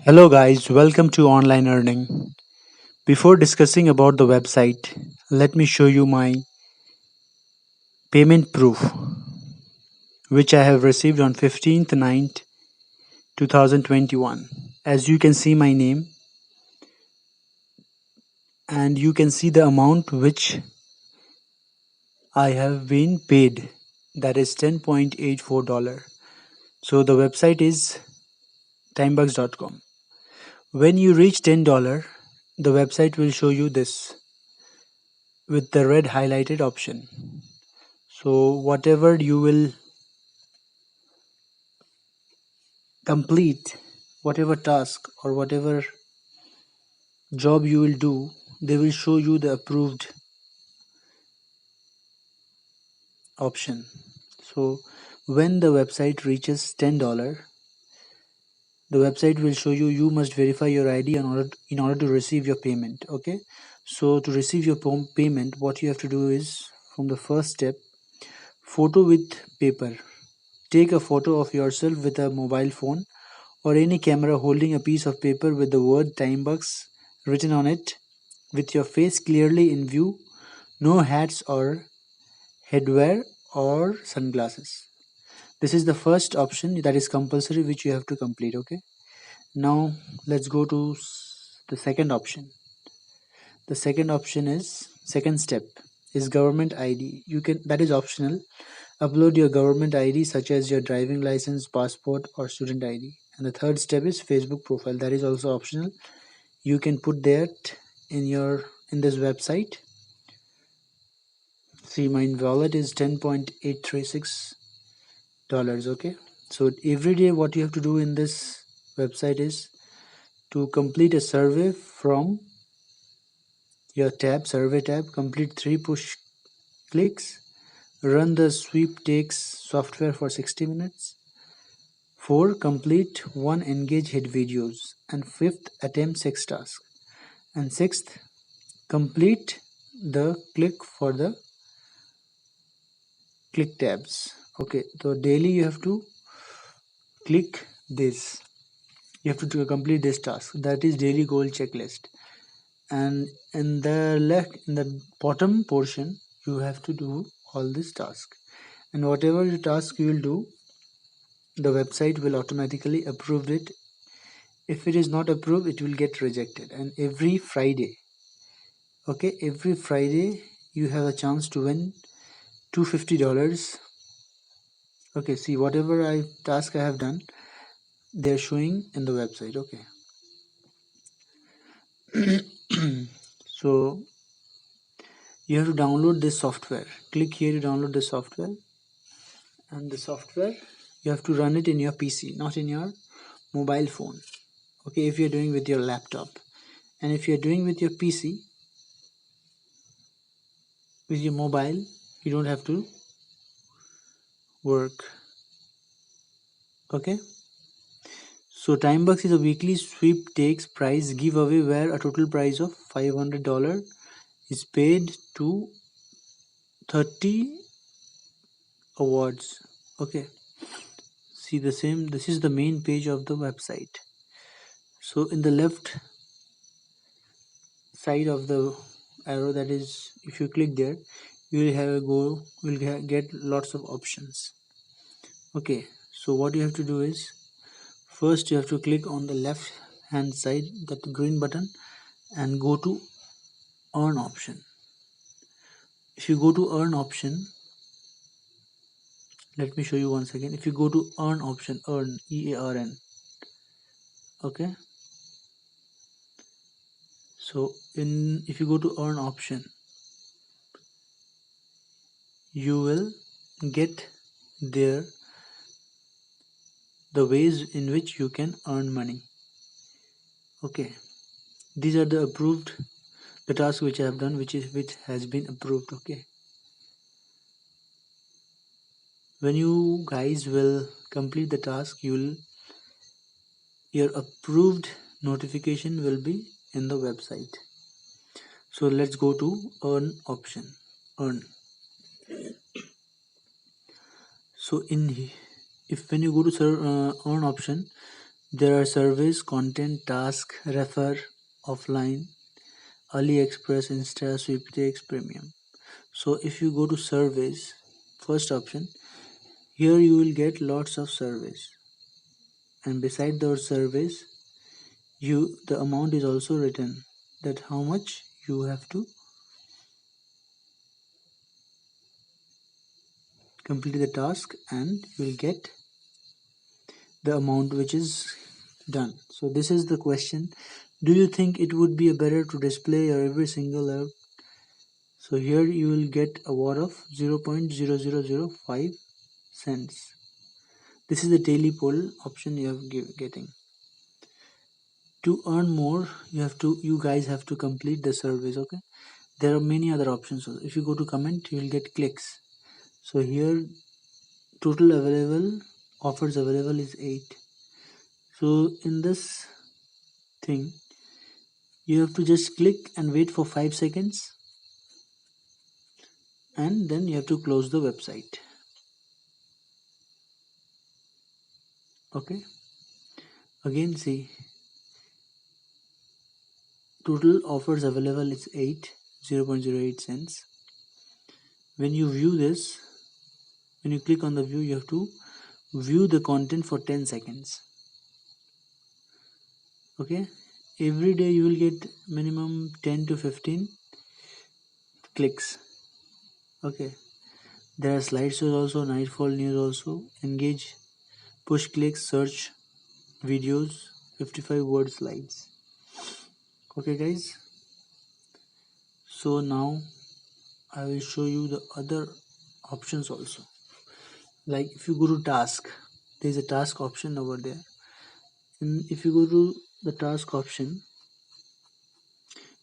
Hello guys, welcome to Online Earning. Before discussing about the website, let me show you my payment proof which I have received on 15th 9th 2021. As you can see my name and you can see the amount which I have been paid, that is $10.84. So the website is timebucks.com. When you reach $10, the website will show you this with the red highlighted option. So whatever you will complete, whatever task or whatever job you will do, they will show you the approved option. So when the website reaches $10, the website will show you must verify your ID in order to receive your payment. Okay, so to receive your payment, what you have to do is, from the first step, photo with paper. Take a photo of yourself with a mobile phone or any camera holding a piece of paper with the word Timebucks written on it, with your face clearly in view, no hats or headwear or sunglasses. This is the first option that is compulsory, which you have to complete. Okay, now let's go to the second option. The second option is, second step is government ID. You can, that is optional. Upload your government ID such as your driving license, passport or student ID. And the third step is Facebook profile. That is also optional. You can put that in this website. See, my wallet is $10.836. Okay, so every day what you have to do in this website is to complete a survey from your survey tab, complete 3 push clicks, run the sweepstakes software for 60 minutes. 4. Complete 1 engage hit videos. And 5th, attempt 6 tasks. And 6th, complete the click tabs. Okay, so daily you have to click this. You have to complete this task. That is daily goal checklist. And in the bottom portion, you have to do all this task. And whatever the task you will do, the website will automatically approve it. If it is not approved, it will get rejected. And every Friday, okay, every Friday you have a chance to win $250. Okay, see, whatever task I have done, they're showing in the website. Okay, so you have to download this software. Click here to download the software, and the software you have to run it in your PC, not in your mobile phone. Okay, if you're doing with your laptop, and if you're doing with your PC, with your mobile, you don't have to work. Okay, so Timebucks is a weekly sweepstakes prize giveaway where a total prize of $500 is paid to 30 awards. Okay, see the same, this is the main page of the website. So in the left side of the arrow, that is, if you click there, you will have a go, will get lots of options. Okay, so what you have to do is, first you have to click on the left hand side, that green button, and go to earn option. If you go to earn option, let me show you once again. If you go to earn option, earn, EARN, okay, so if you go to earn option, you will get there the ways in which you can earn money. Okay, these are the approved, the task which I have done, which has been approved. Okay, when you guys will complete the task, your approved notification will be in the website. So let's go to earn option, earn. So if when you go to earn option, There are surveys, content, task, refer, offline, AliExpress, Insta, Sweepstakes, Premium. So if you go to surveys, first option, here you will get lots of surveys, and beside those surveys, the amount is also written, that how much you have to complete the task, and you will get the amount which is done. So this is the question: do you think it would be better to display your every single out? So here you will get a reward of 0.0005 cents. This is the daily poll option you have getting. To earn more, you guys have to complete the surveys. Okay, there are many other options. If you go to comment, you will get clicks. So here total available offers available is 8. So in this thing, you have to just click and wait for 5 seconds, and then you have to close the website. Okay, again see, total offers available is 0.08 cents. When you view this, when you click on the view, you have to view the content for 10 seconds. Okay, every day you will get minimum 10 to 15 clicks. Okay, there are slideshows also, nightfall news also, engage, push clicks, search videos, 55 word slides. Okay guys, so now I will show you the other options also. Like if you go to task, there is a task option over there, and if you go to the task option,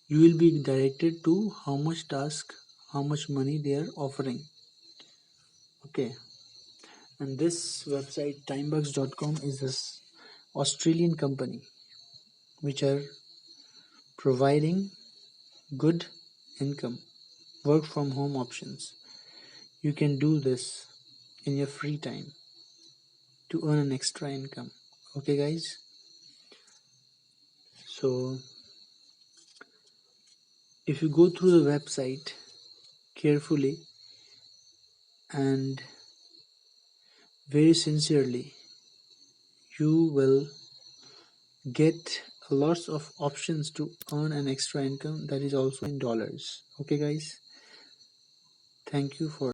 you will be directed to how much task, how much money they are offering. Okay, and this website timebucks.com is this Australian company which are providing good income, work from home options. You can do this in your free time to earn an extra income. Okay guys, so if you go through the website carefully and very sincerely, you will get lots of options to earn an extra income that is also in dollars. Okay guys, thank you for